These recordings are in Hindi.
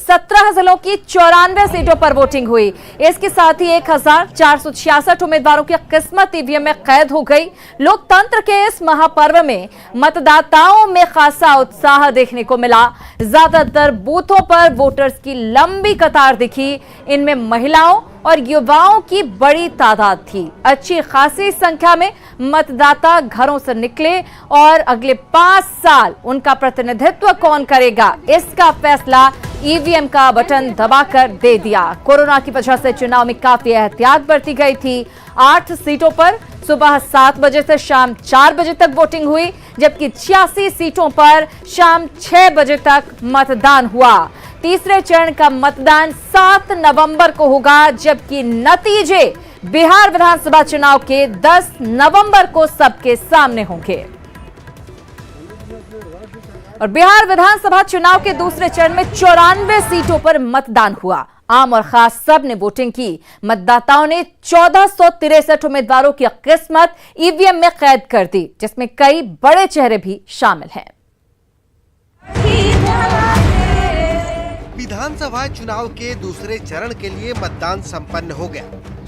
17 जिलों की 94 सीटों पर वोटिंग हुई। इसके साथ ही 1466 उम्मीदवारों की किस्मत ईवीएम में कैद हो गई। लोकतंत्र के इस महापर्व में मतदाताओं में खासा उत्साह देखने को मिला। ज्यादातर बूथों पर वोटर्स की लंबी कतार दिखी। इनमें महिलाओं और युवाओं की बड़ी तादाद थी। अच्छी खासी संख्या में मतदाता घरों से निकले और अगले 5 साल उनका प्रतिनिधित्व कौन करेगा, इसका फैसला ईवीएम का बटन दबाकर दे दिया। कोरोना की वजह से चुनाव में काफी एहतियात बरती गई थी। 8 सीटों पर सुबह 7 बजे से शाम 4 बजे तक वोटिंग हुई, जबकि 86 सीटों पर शाम 6 बजे तक मतदान हुआ। तीसरे चरण का मतदान 7 नवंबर को होगा, जबकि नतीजे बिहार विधानसभा चुनाव के 10 नवंबर को सबके सामने होंगे। और बिहार विधानसभा चुनाव के दूसरे चरण में 94 सीटों पर मतदान हुआ। आम और खास सब ने वोटिंग की। मतदाताओं ने 1463 उम्मीदवारों की किस्मत ईवीएम में कैद कर दी, जिसमें कई बड़े चेहरे भी शामिल हैं। विधानसभा चुनाव के दूसरे चरण के लिए मतदान संपन्न हो गया।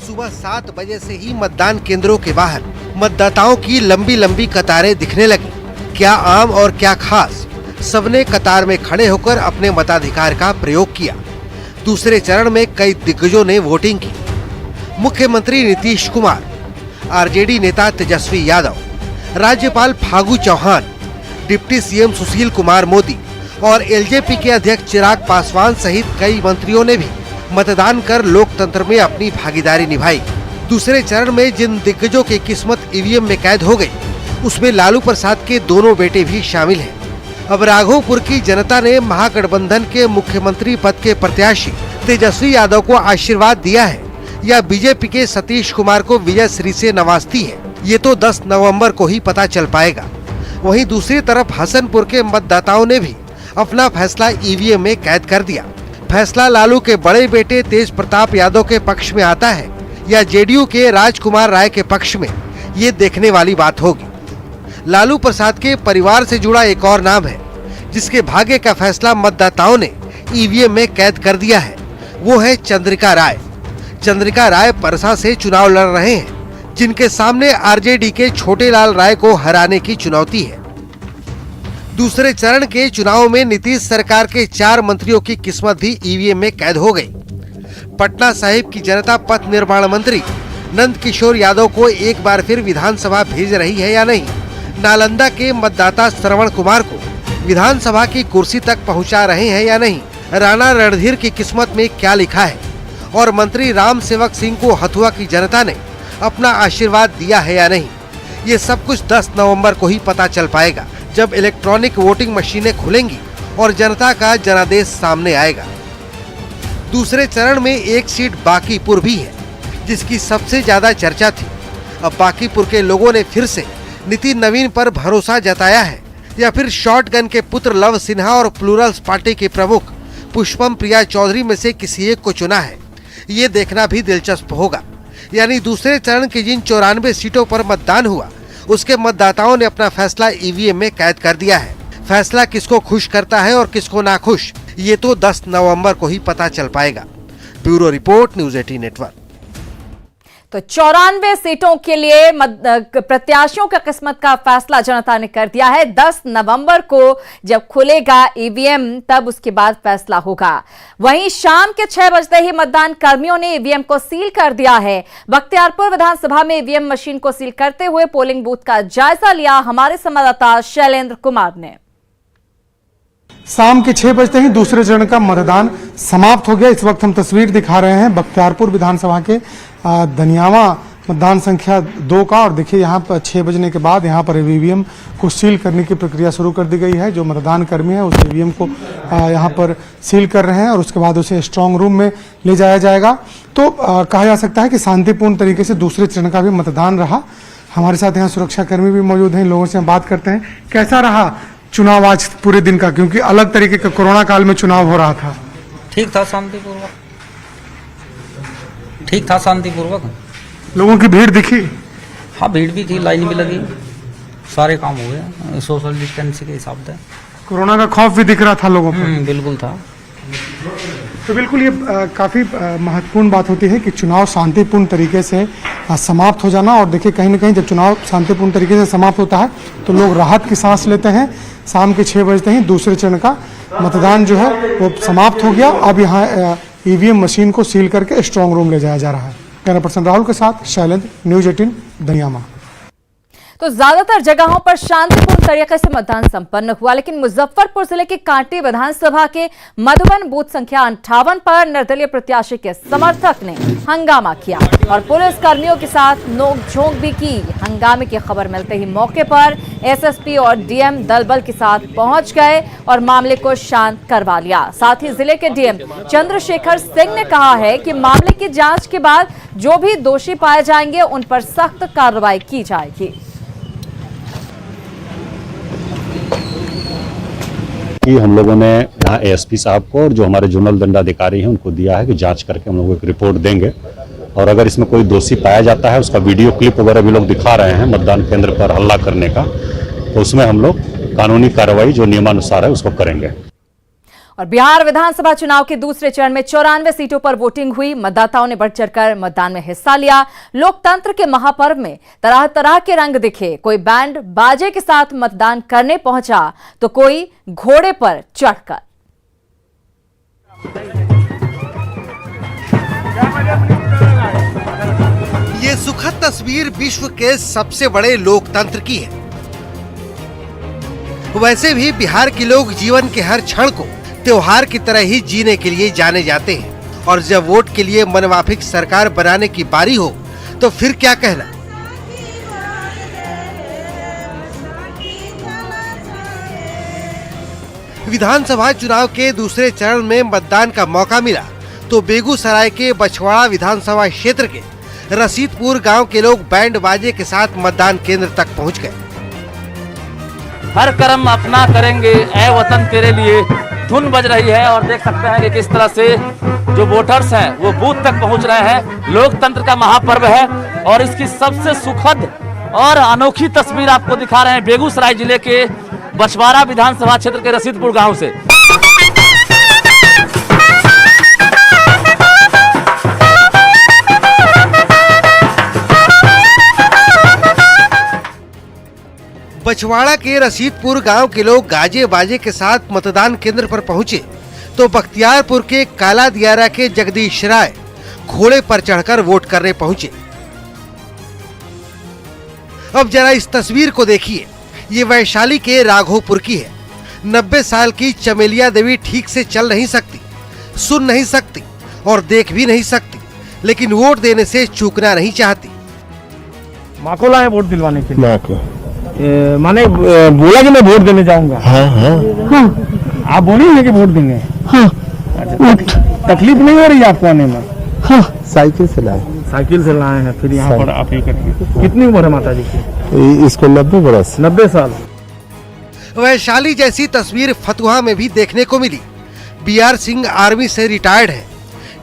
सुबह 7 बजे से ही मतदान केंद्रों के बाहर मतदाताओं की लंबी लंबी कतारें दिखने लगी। क्या आम और क्या खास, सबने कतार में खड़े होकर अपने मताधिकार का प्रयोग किया। दूसरे चरण में कई दिग्गजों ने वोटिंग की। मुख्यमंत्री नीतीश कुमार, आरजेडी नेता तेजस्वी यादव, राज्यपाल फागू चौहान, डिप्टी सीएम सुशील कुमार मोदी और एलजेपी के अध्यक्ष चिराग पासवान सहित कई मंत्रियों ने भी मतदान कर लोकतंत्र में अपनी भागीदारी निभाई। दूसरे चरण में जिन दिग्गजों की किस्मत ईवीएम में कैद हो गई, उसमें लालू प्रसाद के दोनों बेटे भी शामिल हैं। अब राघोपुर की जनता ने महागठबंधन के मुख्यमंत्री पद के प्रत्याशी तेजस्वी यादव को आशीर्वाद दिया है या बीजेपी के सतीश कुमार को विजय श्री से नवाजती है, ये तो 10 नवंबर को ही पता चल पाएगा। वहीं दूसरी तरफ हसनपुर के मतदाताओं ने भी अपना फैसला ईवीएम में कैद कर दिया। फैसला लालू के बड़े बेटे तेज प्रताप यादव के पक्ष में आता है या जेडीयू के राजकुमार राय के पक्ष में, ये देखने वाली बात होगी। लालू प्रसाद के परिवार से जुड़ा एक और नाम है जिसके भाग्य का फैसला मतदाताओं ने ईवीएम में कैद कर दिया है, वो है चंद्रिका राय। चंद्रिका राय परसा से चुनाव लड़ रहे हैं, जिनके सामने आरजेडी के छोटेलाल राय को हराने की चुनौती है। दूसरे चरण के चुनाव में नीतीश सरकार के 4 मंत्रियों की किस्मत भी ईवीएम में कैद हो गई। पटना साहिब की जनता पथ निर्माण मंत्री नंद किशोर यादव को एक बार फिर विधानसभा भेज रही है या नहीं, नालंदा के मतदाता श्रवण कुमार को विधानसभा की कुर्सी तक पहुंचा रहे हैं या नहीं, राणा रणधीर की किस्मत में क्या लिखा है और मंत्री राम सेवक सिंह को हथुआ की जनता ने अपना आशीर्वाद दिया है या नहीं, ये सब कुछ 10 नवंबर को ही पता चल पाएगा, जब इलेक्ट्रॉनिक वोटिंग मशीनें खुलेंगी और जनता का जनादेश सामने आएगा। दूसरे चरण में एक सीट बांकीपुर भी है, जिसकी सबसे ज्यादा चर्चा थी। अब बांकीपुर के लोगों ने फिर से नितिन नवीन पर भरोसा जताया है या फिर शॉटगन के पुत्र लव सिन्हा और प्लूरल्स पार्टी के प्रमुख पुष्पम प्रिया चौधरी में से किसी एक को चुना है, ये देखना भी दिलचस्प होगा। यानी दूसरे चरण की जिन 94 सीटों पर मतदान हुआ, उसके मतदाताओं ने अपना फैसला ईवीएम में कैद कर दिया है। फैसला किसको खुश करता है और किसको नाखुश, ये तो 10 नवंबर को ही पता चल पाएगा। Bureau report, news 18 network. तो 94 सीटों के लिए प्रत्याशियों का किस्मत का फैसला जनता ने कर दिया है। 10 नवंबर को जब खुलेगा ईवीएम, तब उसके बाद फैसला होगा। वहीं शाम के 6 बजते ही मतदान कर्मियों ने ईवीएम को सील कर दिया है। बख्तियारपुर विधानसभा में ईवीएम मशीन को सील करते हुए पोलिंग बूथ का जायजा लिया हमारे संवाददाता शैलेंद्र कुमार ने। शाम के 6 बजते ही दूसरे चरण का मतदान समाप्त हो गया। इस वक्त हम तस्वीर दिखा रहे हैं बख्तियारपुर विधानसभा के धनियावा मतदान संख्या 2 का, और देखिए यहाँ पर 6 बजने के बाद यहाँ पर ईवीएम को सील करने की प्रक्रिया शुरू कर दी गई है। जो मतदान कर्मी है उस ईवीएम को यहाँ पर सील कर रहे हैं और उसके बाद उसे स्ट्रांग रूम में ले जाया जाएगा। तो कहा जा सकता है कि शांतिपूर्ण तरीके से दूसरे चरण का भी मतदान रहा। हमारे साथ यहाँ सुरक्षा कर्मी भी मौजूद हैं, लोगों से हम बात करते हैं। कैसा रहा चुनाव आज पूरे दिन का, क्योंकि अलग तरीके का कोरोना काल में चुनाव हो रहा था? ठीक था, शांतिपूर्वक ठीक था, शांतिपूर्वक। लोगों की भीड़ दिखी? हाँ, भीड़ भी थी, लाइन भी लगी, सारे काम हुए सोशल डिस्टेंस के हिसाब से। कोरोना का खौफ भी दिख रहा था लोगों पर? बिल्कुल था। तो बिल्कुल ये काफ़ी महत्वपूर्ण बात होती है कि चुनाव शांतिपूर्ण तरीके से समाप्त हो जाना। और देखिए कहीं ना कहीं जब चुनाव शांतिपूर्ण तरीके से समाप्त होता है तो लोग राहत की सांस लेते हैं। शाम के 6 बजते ही दूसरे चरण का मतदान जो है वो समाप्त हो गया। अब यहाँ ईवीएम मशीन को सील करके स्ट्रांग रूम ले जाया जा रहा है। कैमरा पर्सन राहुल के साथ शैलेंद्र, न्यूज़ 18 धनियामा। तो ज्यादातर जगहों पर शांतिपूर्ण तरीके से मतदान संपन्न हुआ, लेकिन मुजफ्फरपुर जिले के कांटी विधानसभा के मधुबन बूथ संख्या 58 पर निर्दलीय प्रत्याशी के समर्थक ने हंगामा किया और पुलिस कर्मियों के साथ नोकझोंक भी की। हंगामे की खबर मिलते ही मौके पर एसएसपी और डीएम दल बल के साथ पहुंच गए और मामले को शांत करवा लिया। साथ ही जिले के डीएम चंद्रशेखर सिंह ने कहा है कि मामले की जांच के बाद जो भी दोषी पाए जाएंगे उन पर सख्त कार्रवाई की जाएगी। हम लोगों ने यहाँ एएसपी साहब को और जो हमारे जोनल दंडाधिकारी हैं उनको दिया है कि जांच करके हम लोग एक रिपोर्ट देंगे और अगर इसमें कोई दोषी पाया जाता है उसका वीडियो क्लिप वगैरह भी लोग दिखा रहे हैं मतदान केंद्र पर हल्ला करने का, तो उसमें हम लोग कानूनी कार्रवाई जो नियमानुसार है उसको करेंगे। और बिहार विधानसभा चुनाव के दूसरे चरण में 94 सीटों पर वोटिंग हुई। मतदाताओं ने बढ़ चढ़कर मतदान में हिस्सा लिया। लोकतंत्र के महापर्व में तरह तरह के रंग दिखे। कोई बैंड बाजे के साथ मतदान करने पहुंचा तो कोई घोड़े पर चढ़कर। ये सुखद तस्वीर विश्व के सबसे बड़े लोकतंत्र की है। वैसे भी बिहार के लोग जीवन के हर क्षण को त्योहार की तरह ही जीने के लिए जाने जाते हैं और जब वोट के लिए मनमाफिक सरकार बनाने की बारी हो तो फिर क्या कहना। विधानसभा चुनाव के दूसरे चरण में मतदान का मौका मिला तो बेगूसराय के बछवाड़ा विधानसभा क्षेत्र के रसीदपुर गांव के लोग बैंड बाजे के साथ मतदान केंद्र तक पहुंच गए। हर कर्म अपना करेंगे ऐ वतन तेरे लिए धुन बज रही है और देख सकते हैं कि किस तरह से जो वोटर्स हैं वो बूथ तक पहुंच रहे हैं। लोकतंत्र का महापर्व है और इसकी सबसे सुखद और अनोखी तस्वीर आपको दिखा रहे हैं बेगूसराय जिले के बछवाड़ा विधानसभा क्षेत्र के रसीदपुर गांव से। बछवाड़ा के रसीदपुर गांव के लोग गाजे बाजे के साथ मतदान केंद्र पर पहुंचे तो बख्तियारपुर के काला दियारा के जगदीश राय घोड़े पर चढ़कर वोट करने पहुंचे। अब जरा इस तस्वीर को देखिए। ये वैशाली के राघोपुर की है। 90 साल की चमेलिया देवी ठीक से चल नहीं सकती, सुन नहीं सकती और देख भी नहीं सकती, लेकिन वोट देने से चूकना नहीं चाहती। माँ को लाए वोट दिलवाने के लिए। माने बोला कि मैं वोट देने जाऊंगा। हाँ। आप बोली है कि वोट देंगे। हाँ। तकलीफ नहीं हो रही आपको आने में? हाँ। साइकिल से लाए हैं फिर यहाँ पर आप ही करके। कितनी उम्र है माता जी की? इसको 90 बरस। 90 साल। वैशाली जैसी तस्वीर फतुहा में भी देखने को मिली। बीआर सिंह आर्मी से रिटायर्ड है,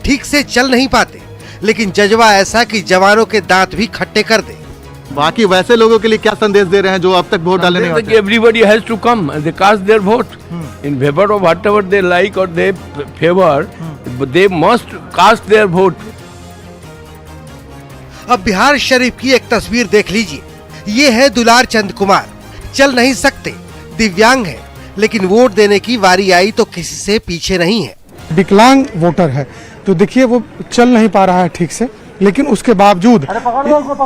ठीक से चल नहीं पाते, लेकिन जज्बा ऐसा कि जवानों के दांत भी खट्टे कर दे। बाकी वैसे लोगों के लिए क्या संदेश दे रहे हैं जो अब तक वोट डालने नहीं आते? Everybody has to come and they cast their vote in favor of whatever they like or they favor. They must cast their vote. अब बिहार शरीफ की एक तस्वीर देख लीजिए। ये है दुलार चंद कुमार, चल नहीं सकते, दिव्यांग है, लेकिन वोट देने की बारी आई तो किसी से पीछे नहीं है। विकलांग वोटर है तो देखिए वो चल नहीं पा रहा है ठीक से, लेकिन उसके बावजूद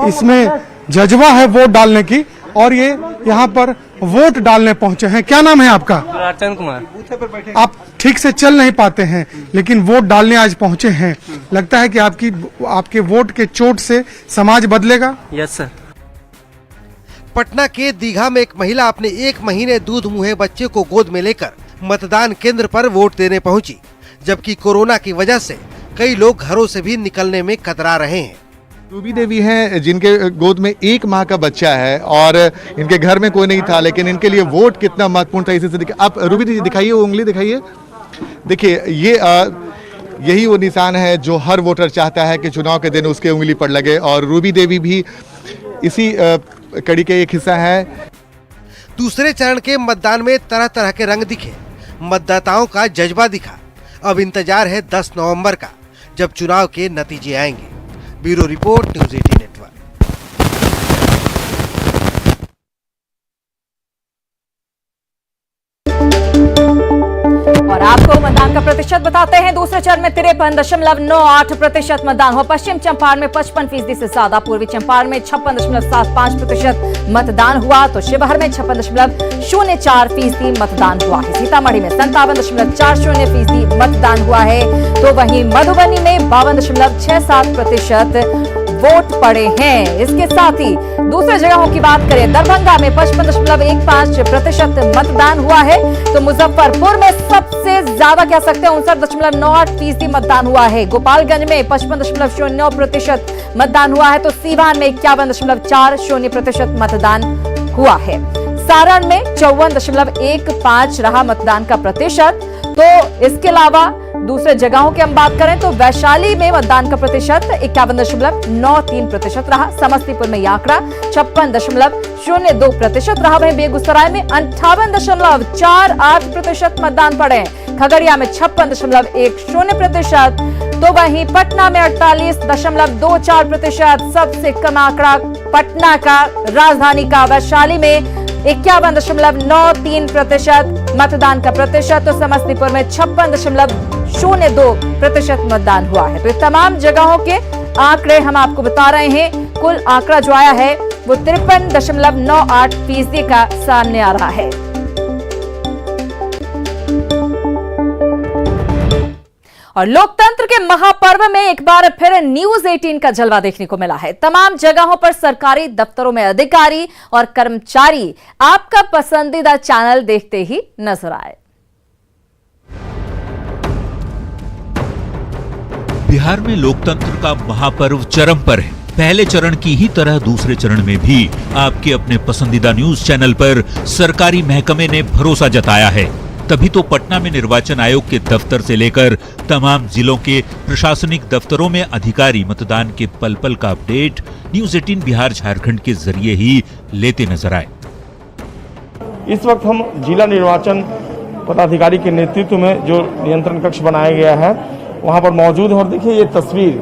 इसमें जज्बा है वोट डालने की और ये यहाँ पर वोट डालने पहुंचे हैं। क्या नाम है आपका? चंद कुमार। आप ठीक से चल नहीं पाते हैं लेकिन वोट डालने आज पहुंचे हैं। लगता है कि आपके वोट के चोट से समाज बदलेगा? Yes sir. पटना के दीघा में एक महिला अपने 1 महीने दूध मुहे बच्चे को गोद में लेकर मतदान केंद्र पर वोट देने पहुंची, जबकि कोरोना की वजह से कई लोग घरों से भी निकलने में कतरा रहे हैं। रूबी देवी हैं जिनके गोद में 1 माह का बच्चा है और इनके घर में कोई नहीं था, लेकिन इनके लिए वोट कितना महत्वपूर्ण था इसी से देखिए। आप रूबी जी दिखाइए, वो उंगली दिखाइए। देखिए ये यही वो निशान है जो हर वोटर चाहता है कि चुनाव के दिन उसके उंगली पर लगे और रूबी देवी भी इसी कड़ी का एक हिस्सा है। दूसरे चरण के मतदान में तरह तरह के रंग दिखे, मतदाताओं का जज्बा दिखा। अब इंतजार है 10 नवंबर का, जब चुनाव के नतीजे आएंगे। Bureau report, news 18 network. और आपको मतदान का प्रतिशत बताते हैं। दूसरे चरण में 53.98% मतदान हुआ। पश्चिम चंपारण में 55% से ज्यादा, पूर्वी चंपारण में 56.75% मतदान हुआ, तो शिवहर में 56.04% मतदान हुआ है। सीतामढ़ी में 57.40% मतदान हुआ है, तो वहीं मधुबनी में 52.67% वोट पड़े हैं। इसके साथ ही दूसरे जगहों की बात करें, दरभंगा में 55.15% मतदान हुआ है, तो मुजफ्फरपुर में सबसे ज्यादा कह सकते हैं 59.98% मतदान हुआ है। गोपालगंज में 55.09% मतदान हुआ है, तो सीवान में 51.40% मतदान हुआ है। सारण में 54.15 रहा मतदान का प्रतिशत। तो इसके अलावा दूसरे जगहों की हम बात करें तो वैशाली में मतदान का प्रतिशत 51.93% रहा। समस्तीपुर में यह आंकड़ा 56.02% रहा। वहीं बेगूसराय में 58.48% मतदान पड़े। खगड़िया में 56.10%, तो वहीं पटना में 48.24%। सबसे कम आंकड़ा पटना का, राजधानी का। वैशाली में 51.93% मतदान का प्रतिशत, तो समस्तीपुर में 56.02% मतदान हुआ है। तो तमाम जगहों के आंकड़े हम आपको बता रहे हैं। कुल आंकड़ा जो आया है वो 53.98% का सामने आ रहा है। और लोकतंत्र के महापर्व में एक बार फिर न्यूज़ 18 का जलवा देखने को मिला है। तमाम जगहों पर सरकारी दफ्तरों में अधिकारी और कर्मचारी आपका पसंदीदा चैनल देखते ही नजर आए। बिहार में लोकतंत्र का महापर्व चरम पर है। पहले चरण की ही तरह दूसरे चरण में भी आपके अपने पसंदीदा न्यूज चैनल पर सरकारी महकमे ने भरोसा जताया है। तभी तो पटना में निर्वाचन आयोग के दफ्तर से लेकर तमाम जिलों के प्रशासनिक दफ्तरों में अधिकारी मतदान के पल पल का अपडेट न्यूज़ 18 बिहार झारखंड के जरिए ही लेते नजर आए। इस वक्त हम जिला निर्वाचन पदाधिकारी के नेतृत्व में जो नियंत्रण कक्ष बनाया गया है वहां पर मौजूद है। और देखिए ये तस्वीर,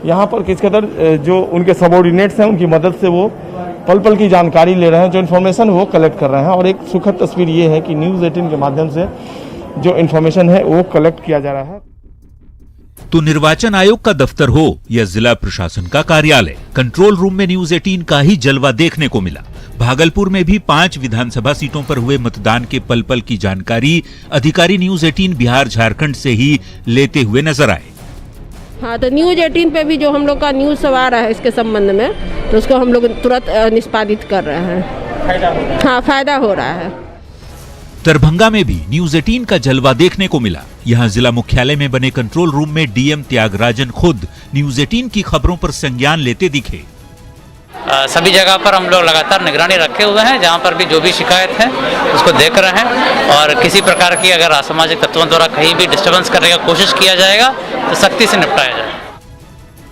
यहाँ पर किस कदर जो उनके सबॉर्डिनेट्स हैं उनकी मदद से वो पल पल की जानकारी ले रहे हैं, जो इन्फॉर्मेशन वो कलेक्ट कर रहे हैं। और एक सुखद तस्वीर ये है कि न्यूज़ 18 के माध्यम से जो इन्फॉर्मेशन है वो कलेक्ट किया जा रहा है। तो निर्वाचन आयोग का दफ्तर हो या जिला प्रशासन का कार्यालय, कंट्रोल रूम में न्यूज़ 18 का ही जलवा देखने को मिला। भागलपुर में भी 5 विधानसभा सीटों पर हुए मतदान के पल पल की जानकारी अधिकारी न्यूज़ 18 बिहार झारखंड से ही लेते हुए नजर आए। हाँ, तो न्यूज़ 18 पे भी जो हम लोग का न्यूज़ सब आ रहा है इसके संबंध में, तो उसको हम लोग तुरंत निष्पादित कर रहे हैं। हाँ, फायदा हो रहा है। दरभंगा में भी न्यूज़ 18 का जलवा देखने को मिला। यहां जिला मुख्यालय में बने कंट्रोल रूम में डीएम त्यागराजन खुद न्यूज़ 18 की खबरों पर संज्ञान लेते दिखे। सभी जगह पर हम लोग लगातार निगरानी रखे हुए हैं। जहां पर भी जो भी शिकायत है उसको देख रहे हैं, और किसी प्रकार की अगर असामाजिक तत्वों द्वारा कहीं भी डिस्टर्बेंस करने की कोशिश किया जाएगा तो सख्ती से निपटाया जाएगा।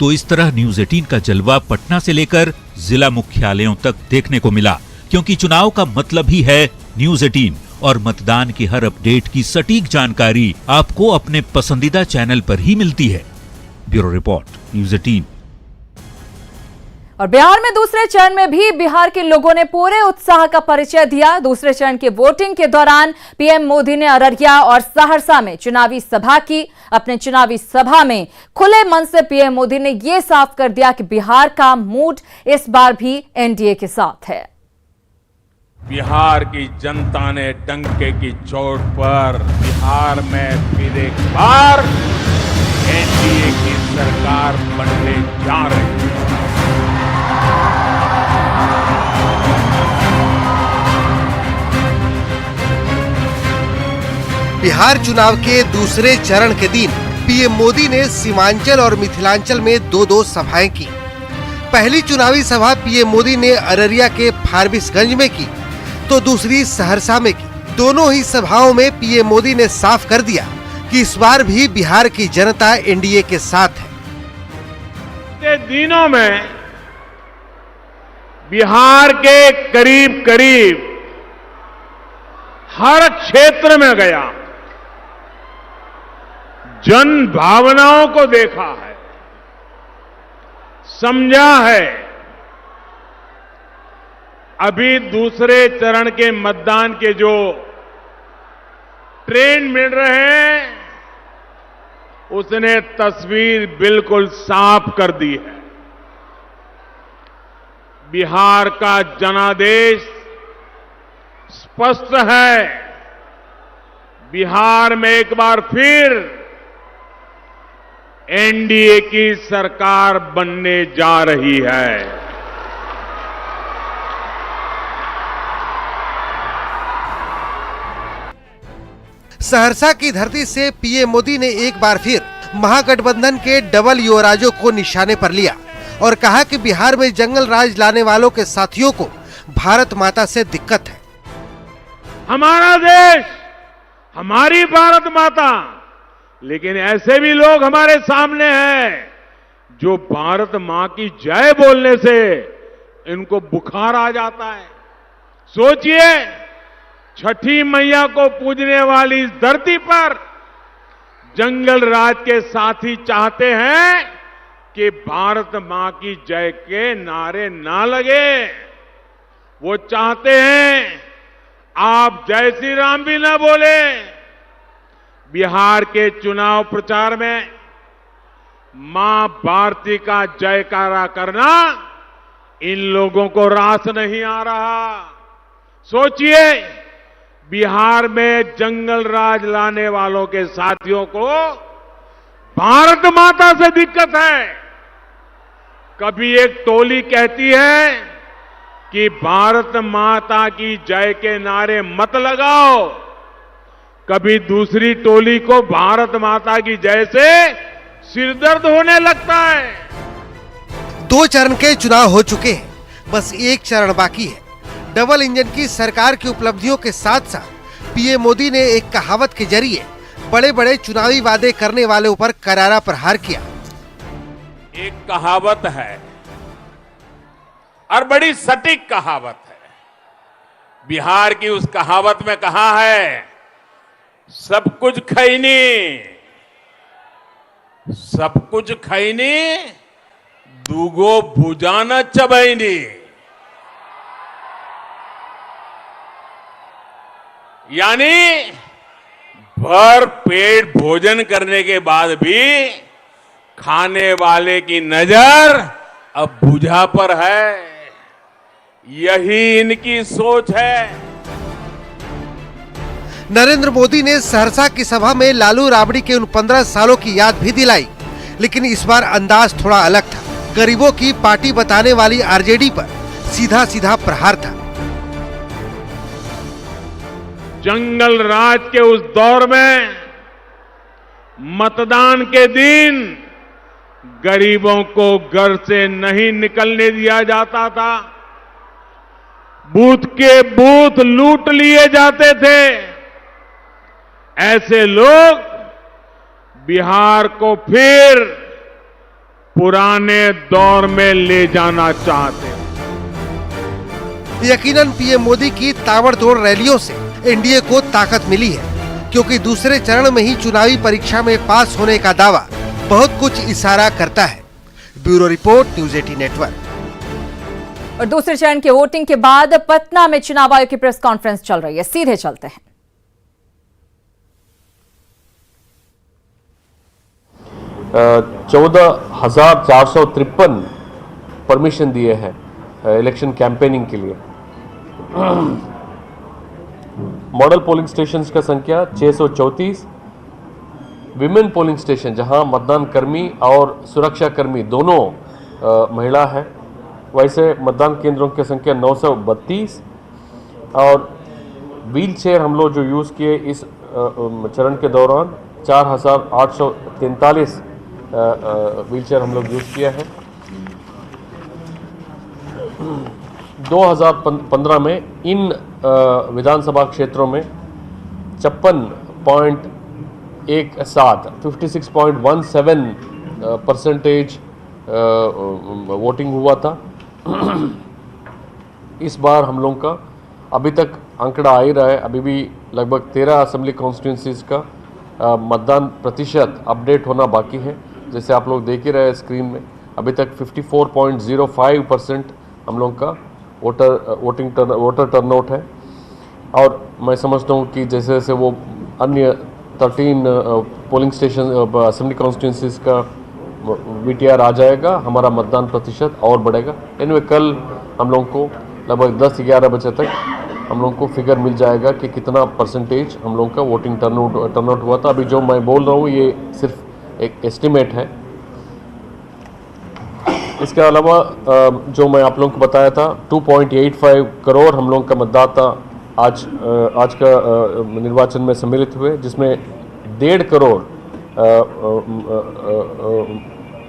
तो इस तरह न्यूज़ 18 का जलवा पटना से लेकर जिला मुख्यालयों तक देखने को मिला, क्योंकि चुनाव का मतलब ही है न्यूज़ 18 और मतदान की हर अपडेट की सटीक जानकारी आपको अपने पसंदीदा चैनल पर ही मिलती है। Bureau report, news 18। और बिहार में दूसरे चरण में भी बिहार के लोगों ने पूरे उत्साह का परिचय दिया। दूसरे चरण की वोटिंग के दौरान पीएम मोदी ने अररिया और सहरसा में चुनावी सभा की। अपने चुनावी सभा में खुले मन से पीएम मोदी ने यह साफ कर दिया कि बिहार का मूड इस बार भी एनडीए के साथ है। बिहार की जनता ने डंके की चोट पर बिहार में फिर एक बार एनडीए की सरकार बनने जा रही है। बिहार चुनाव के दूसरे चरण के दिन पीएम मोदी ने सीमांचल और मिथिलांचल में 2-2 सभाएं की। पहली चुनावी सभा पीएम मोदी ने अररिया के फारबिसगंज में की, तो दूसरी सहरसा में की। दोनों ही सभाओं में पीएम मोदी ने साफ कर दिया कि इस बार भी बिहार की जनता एनडीए के साथ है। पिछले दिनों में बिहार के करीब करीब हर क्षेत्र में गया, जन भावनाओं को देखा है, समझा है। अभी दूसरे चरण के मतदान के जो ट्रेंड मिल रहे हैं, उसने तस्वीर बिल्कुल साफ कर दी है। बिहार का जनादेश स्पष्ट है। बिहार में एक बार फिर एनडीए की सरकार बनने जा रही है। सहरसा की धरती से पीएम मोदी ने एक बार फिर महागठबंधन के डबल युवराजों को निशाने पर लिया और कहा कि बिहार में जंगल राज लाने वालों के साथियों को भारत माता से दिक्कत है। हमारा देश, हमारी भारत माता, लेकिन ऐसे भी लोग हमारे सामने हैं जो भारत मां की जय बोलने से इनको बुखार आ जाता है। सोचिए, छठी मैया को पूजने वाली इस धरती पर जंगल राज के साथी चाहते हैं कि भारत मां की जय के नारे ना लगे। वो चाहते हैं आप जय श्री राम भी ना बोले। बिहार के चुनाव प्रचार में मां भारती का जयकारा करना इन लोगों को रास नहीं आ रहा। सोचिए, बिहार में जंगल राज लाने वालों के साथियों को भारत माता से दिक्कत है। कभी एक टोली कहती है कि भारत माता की जय के नारे मत लगाओ, कभी दूसरी टोली को भारत माता की जय से सिरदर्द होने लगता है। 2 चरण के चुनाव हो चुके हैं, बस एक चरण बाकी है। डबल इंजन की सरकार की उपलब्धियों के साथ साथ पीएम मोदी ने एक कहावत के जरिए बड़े बड़े चुनावी वादे करने वालों पर करारा प्रहार किया। एक कहावत है और बड़ी सटीक कहावत है। बिहार की उस कहावत में कहा है, सब कुछ खैनी, सब कुछ खैनी, दूगो भुजाना चबैनी। यानी भर पेट भोजन करने के बाद भी खाने वाले की नजर अब भुजा पर है। यही इनकी सोच है। नरेंद्र मोदी ने सहरसा की सभा में लालू राबड़ी के उन 15 सालों की याद भी दिलाई, लेकिन इस बार अंदाज थोड़ा अलग था। गरीबों की पार्टी बताने वाली आरजेडी पर सीधा सीधा प्रहार था। जंगल राज के उस दौर में मतदान के दिन गरीबों को घर से नहीं निकलने दिया जाता था। बूथ के बूथ लूट लिए जाते थे। ऐसे लोग बिहार को फिर पुराने दौर में ले जाना चाहते हैं। यकीनन पीएम मोदी की ताबड़तोड़ रैलियों से एनडीए को ताकत मिली है, क्योंकि दूसरे चरण में ही चुनावी परीक्षा में पास होने का दावा बहुत कुछ इशारा करता है। Bureau report, news 18 network. और दूसरे चरण के वोटिंग के बाद पटना में चुनाव आयोग की प्रेस कॉन्फ्रेंस चल रही है। सीधे चलते हैं। 14,453 परमिशन दिए हैं इलेक्शन कैंपेनिंग के लिए। मॉडल पोलिंग स्टेशंस का संख्या 634। विमेन पोलिंग स्टेशन जहां मतदान कर्मी और सुरक्षा कर्मी दोनों महिला है, वैसे मतदान केंद्रों की संख्या 932। और व्हील चेयर हम लोग जो यूज़ किए इस चरण के दौरान 4,843 व्हील चेयर हम लोग यूज़ किया है। 2015 में इन विधानसभा क्षेत्रों में 56.17% वोटिंग हुआ था। इस बार हम लोग का अभी तक आंकड़ा आ ही रहा है। अभी भी लगभग 13 असेंबली कॉन्स्टिट्यूंसीज का मतदान प्रतिशत अपडेट होना बाकी है। जैसे आप लोग देख ही रहे हैं स्क्रीन में, अभी तक 54.05% हम लोग का वोटर टर्नआउट है। और मैं समझता हूँ कि जैसे जैसे वो अन्य 13 पोलिंग स्टेशन असेंबली कॉन्स्टिट्यूंसीज का VTR आ जाएगा, हमारा मतदान प्रतिशत और बढ़ेगा। एनीवे कल हम लोग को लगभग 10-11 बजे तक हम लोग को फिगर मिल जाएगा कि कितना परसेंटेज हम लोग का वोटिंग टर्नआउट हुआ था। अभी जो मैं बोल रहा हूँ ये सिर्फ एक एस्टिमेट है। इसके अलावा जो मैं आप लोगों को बताया था 2.85 करोड़ हम लोग का मतदाता आज का निर्वाचन में सम्मिलित हुए, जिसमें 1.5 करोड़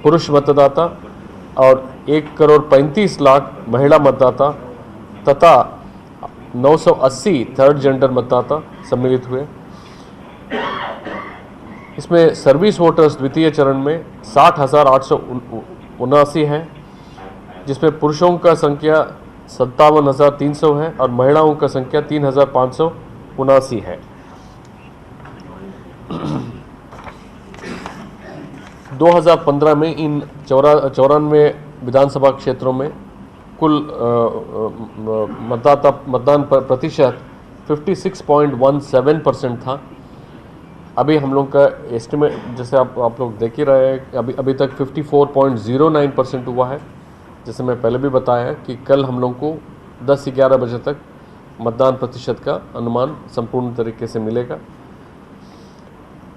पुरुष मतदाता और 1 करोड़ 35 लाख महिला मतदाता तथा 980 थर्ड जेंडर मतदाता सम्मिलित हुए। इसमें सर्विस वोटर्स द्वितीय चरण में 60,879 है, जिसमें पुरुषों का संख्या 57,300 है और महिलाओं का संख्या 3,579 है। 2015 में इन 94 विधानसभा क्षेत्रों में कुल मतदान प्रतिशत 56.17% था। अभी हम लोग का एस्टिमेट जैसे आप लोग देख ही रहे हैं, अभी तक 54.09% हुआ है। जैसे मैं पहले भी बताया कि कल हम लोग को 10-11 बजे तक मतदान प्रतिशत का अनुमान संपूर्ण तरीके से मिलेगा।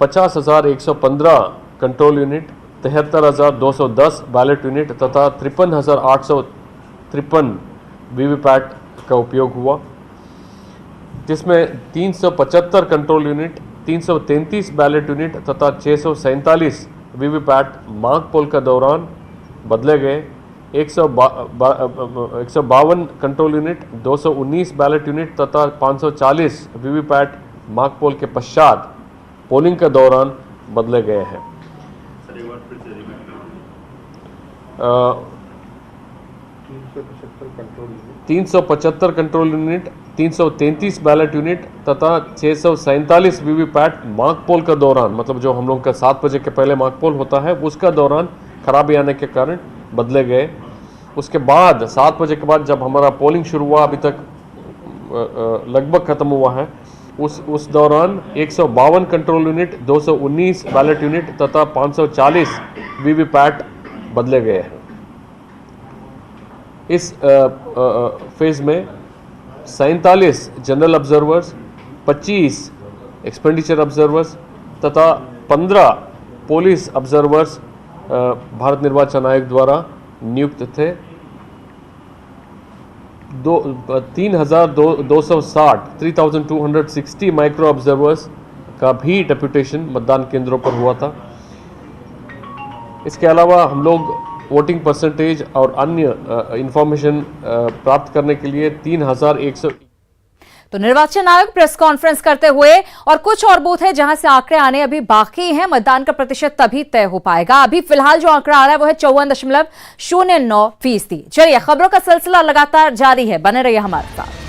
50,115 कंट्रोल यूनिट, 73,210 बैलेट यूनिट तथा 53,853 वीवीपैट का उपयोग हुआ, जिसमें 375 कंट्रोल यूनिट, 333 बैलेट यूनिट तथा 647 वीवीपैट मॉक पोल का दौरान बदले गए। 152 कंट्रोल यूनिट, 219 बैलेट यूनिट तथा 540 वीवीपैट मॉक पोल के पश्चात पोलिंग के दौरान बदले गए हैं। 375 कंट्रोल यूनिट, 333 बैलेट यूनिट तथा 647 वीवीपैट मॉक पोल का दौरान, मतलब जो हम लोग का 7 बजे के पहले मॉक पोल होता है उसका दौरान खराबी आने के कारण बदले गए। उसके बाद 7 बजे के बाद जब हमारा पोलिंग शुरू हुआ, अभी तक लगभग ख़त्म हुआ है, उस दौरान 152 कंट्रोल यूनिट, 219 बैलेट यूनिट तथा 540 वीवीपैट बदले गए हैं। इस फेज़ में 47 जनरल ऑब्जर्वर्स, 25 एक्सपेंडिचर ऑब्जर्वर्स तथा 15 पुलिस ऑब्जर्वर्स भारत निर्वाचन आयोग द्वारा नियुक्त थे। 3,260 माइक्रो ऑब्जर्वर्स का भी डेप्यूटेशन मतदान केंद्रों पर हुआ था। इसके अलावा हम लोग वोटिंग परसेंटेज और अन्य इंफॉर्मेशन प्राप्त करने के लिए 3,100। तो निर्वाचन आयोग प्रेस कॉन्फ्रेंस करते हुए, और कुछ और बूथ है जहां से आंकड़े आने अभी बाकी हैं। मतदान का प्रतिशत तभी तय हो पाएगा। अभी फिलहाल जो आंकड़ा आ रहा है वो है 54.09%। चलिए, खबरों का सिलसिला लगातार जारी है, बने रहिए हमारे साथ।